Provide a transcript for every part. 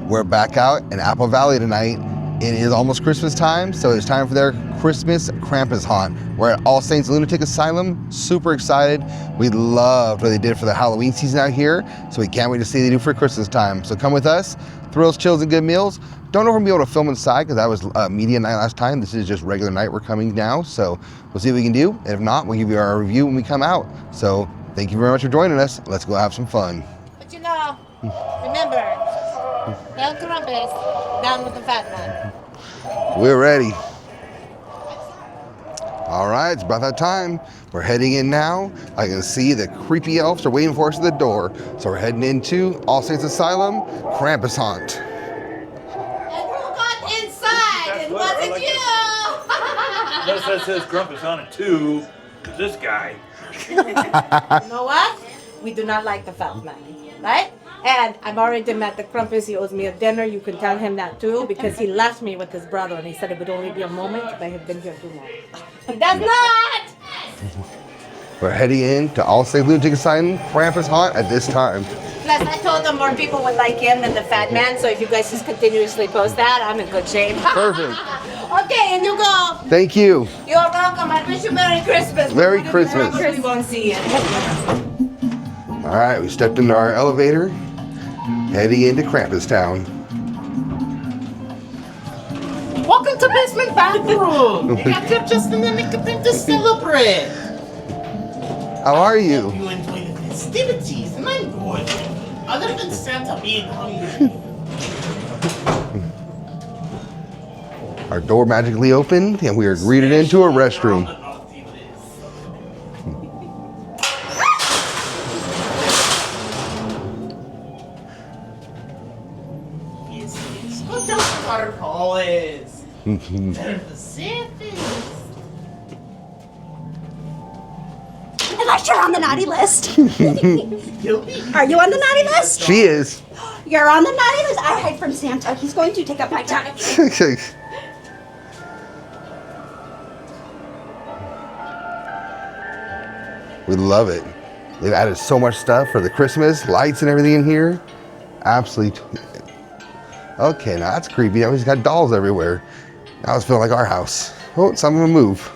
We're back out in Apple Valley tonight. It is almost Christmas time, so it's time for their Christmas Krampus Haunt. We're at All Saints Lunatic Asylum, super excited. We loved what they did for the Halloween season out here, so we can't wait to see what they do for Christmas time. So come with us, thrills, chills, and good meals. Don't know if we're gonna be able to film inside because that was media night last time. This is just regular night we're coming now, so we'll see what we can do. If not, we'll give you our review when we come out. So thank you very much for joining us. Let's go have some fun. But you know, remember, El Krampus, down with the fat man. We're ready. All right, it's about that time. We're heading in now. I can see the creepy elves are waiting for us at the door. So we're heading into All Saints Asylum, Krampus Haunt. And who got inside? It wasn't you! Notice that says Krampus on it too. It's this guy. You know what? We do not like the fat man, right? And I've already met the Krampus. He owes me a dinner. You can tell him that too, because he left me with his brother and he said it would only be a moment, but I have been here too long. He does not! We're heading in to All Saints Lunatic Asylum, Krampus Haunt at this time. Plus, I told them more people would like him than the fat man, so if you guys just continuously post that, I'm in good shape. Perfect. Okay, and you go. Thank you. You're welcome. I wish you Merry Christmas. Merry Christmas. We won't see you. All right, we stepped into our elevator, heading into Krampus Town. Welcome to basement bathroom. We got tips just in the nick of time to celebrate. How are you? You enjoy the festivities, and I'm good. Other than Santa being hungry. Our door magically opened, and we are greeted into a restroom. Yes. Go down to water polish. They're the safest. Am I sure on the naughty list? Guilty. Are you on the naughty list? She is. You're on the naughty list. I hide from Santa. He's going to take up my time. We love it. They've added so much stuff for the Christmas, lights and everything in here. Absolutely. Okay, now that's creepy. Now we've got dolls everywhere. Now it's feeling like our house. Oh, some of them move.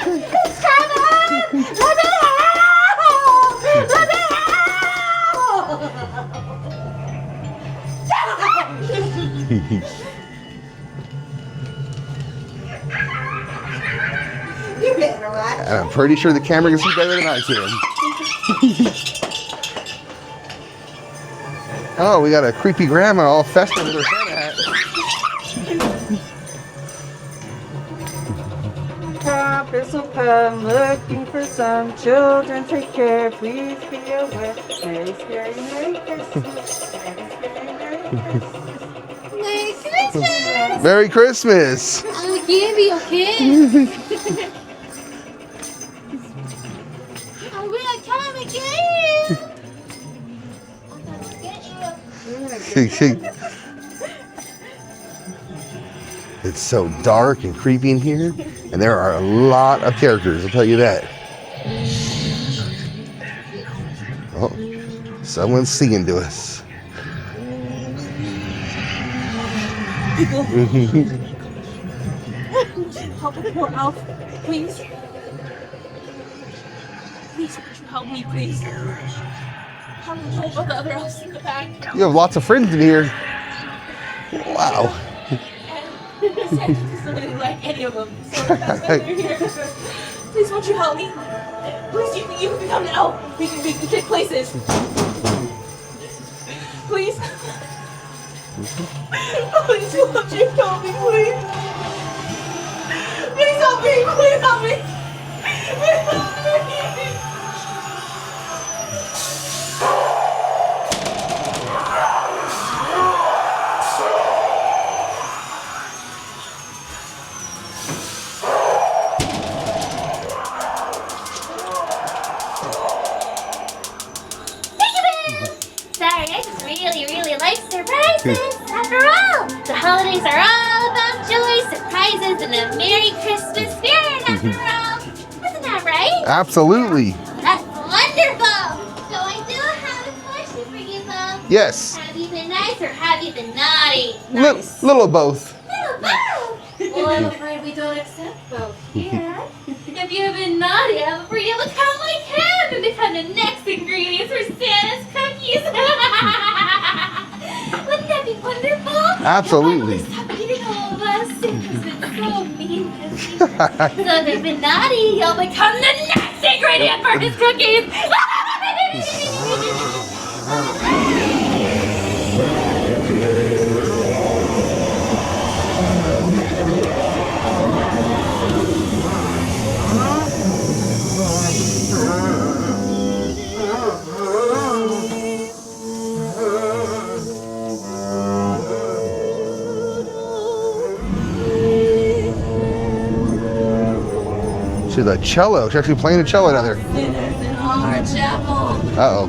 It's coming! Let me out! Let me out! You better watch. And I'm pretty sure the camera can see better than I can. Oh, we got a creepy grandma all festive with her Santa hat. Krampus will come looking for some children. Take care, please be aware. Merry, scary, Merry Christmas. Merry, scary, Merry Christmas. Merry Christmas! Merry Christmas! I'm a candy, okay? I'm gonna come and get you! I'm gonna get you. It's so dark and creepy in here, and there are a lot of characters, I'll tell you that. Oh, someone's singing to us. Help the poor elf, please. Please, would you help me, please? Help all the other elves in the back. You have lots of friends in here. Wow. Santa doesn't really like any of them, so that's why they're here. Please, won't you help me? Please, you can become an elf. We can take places. Please. Please, won't you help me, please? Please help me. Please help me. Please help me. Sorry, I just really like surprises. After all, the holidays are all about joy, surprises, and a Merry Christmas spirit. After all, isn't that right? Absolutely. That's wonderful. So I do Yes. Have you been nice or have you been naughty? Little of both. Well, I'm afraid we don't accept both here. If you've been naughty, I'm afraid you'll become like him and become the next ingredient for Santa's cookies. Wouldn't that be wonderful? Absolutely. Stop eating all of us. Santa's been so mean to me. So if you've been naughty, you'll become the next ingredient for his cookies. She's a cello. She's actually playing a cello down there. Sinners in our chapel. Uh-oh.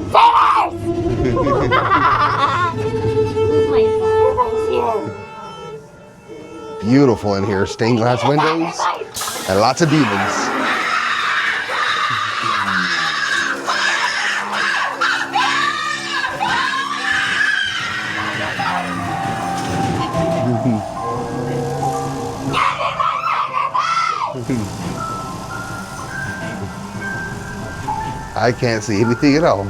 Beautiful in here. Stained glass windows and lots of demons. I can't see anything at all.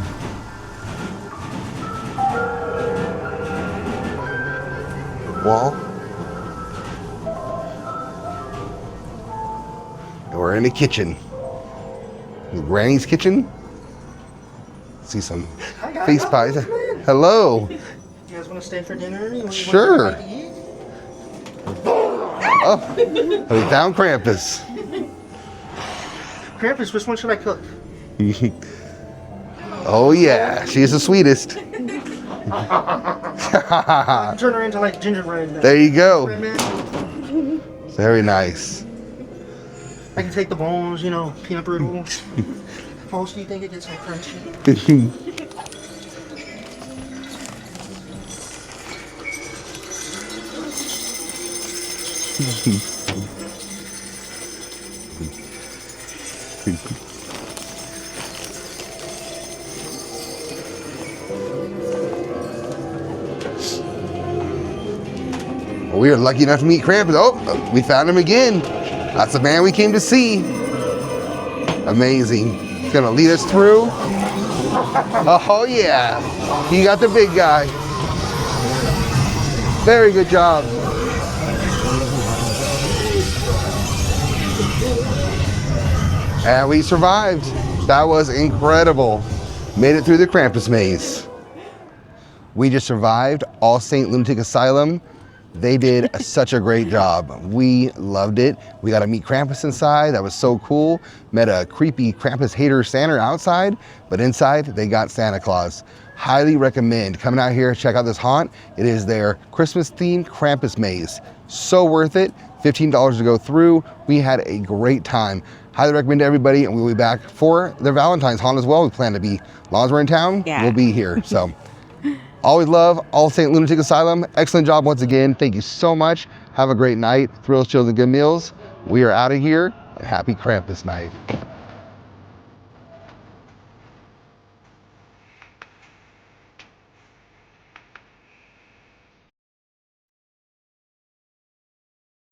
Wall. And we're in the kitchen. Granny's kitchen. See some face pies. Hello. You guys want to stay for dinner? You Sure. Oh, we found Krampus. Krampus, which one should I cook? Oh yeah, she's the sweetest. Turn her into like gingerbread. There you go. Man. Very nice. I can take the bones, you know, peanut brittle. False, do you think it gets some crunchy? We were lucky enough to meet Krampus. Oh, we found him again. That's the man we came to see. Amazing. He's gonna lead us through. Oh yeah, he got the big guy. Very good job. And we survived. That was incredible. Made it through the Krampus maze. We just survived All Saints Lunatic Asylum. They did such a great job. We loved it. We got to meet Krampus inside. That was so cool. Met a creepy Krampus hater Santa outside, but inside they got Santa Claus. Highly recommend coming out here, check out this haunt. It is their Christmas themed Krampus maze. So worth it. $15 to go through. We had a great time. Highly recommend to everybody, and we'll be back for their Valentine's haunt as well. We plan to be, as long as we're in town, we'll be here. So. Always love All Saints Lunatic Asylum. Excellent job once again. Thank you so much. Have a great night. Thrills, chills, and good meals. We are out of here. Happy Krampus night.